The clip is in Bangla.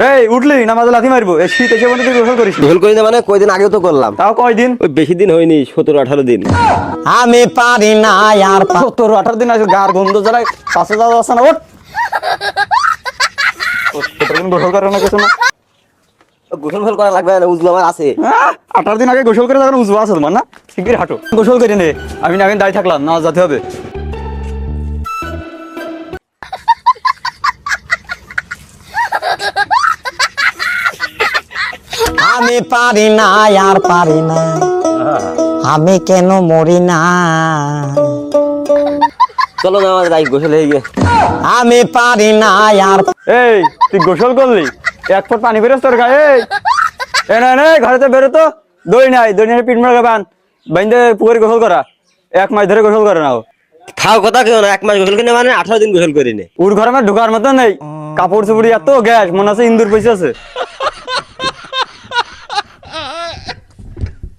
এই উঠলি নামাজে লাথি মারবো, এই শীত এসে বন্ধু তুই গোসল করিস নি? গোসল করি না মানে কয়দিন আগেও তো করলাম। তাও কয়দিন? ওই বেশি দিন হয়নি, 17-18 দিন। আমি পারি না আর 17-18 দিন আছে, গার গন্ধ জ্বালায় কাছে যাওয়া যাচ্ছে না। ওঠ গোসল করে না কিছু না। গোসল ফল করা লাগবে না, উজলা আমার আছে। 18 দিন আগে গোসল করে যখন উজবা আছে তোমার না, শিগগির হাঁটো গোসল করে নে। আমি না দায়ী থাকলাম, নামাজ যেতে হবে। আমি পারি না আর পারি না, আমি কেন মরি না। চলো না আমাদের গোসল হয়ে গিয়ে। আমি পারি না আর এই তুই গোসল করলি, 1 ফুট পানি বেরোস তোর গায়ে। এ না না, ঘরেতে বেরো তো। দই নাই, দই নাই, পিঠ মারা বান বাইন্দে পুকুরে গোসল করা। 1 মাস ধরে গোসল করে না ও। খাও কথা কেউ না, 1 মাস গোসল করে মানে 18 দিন গোসল করি নে। ওর ঘরে আমার ঢোকার মতো নেই, কাপড় চুপড়ি এত গ্যাস, মনে আছে ইন্দুর পয়সা আছে।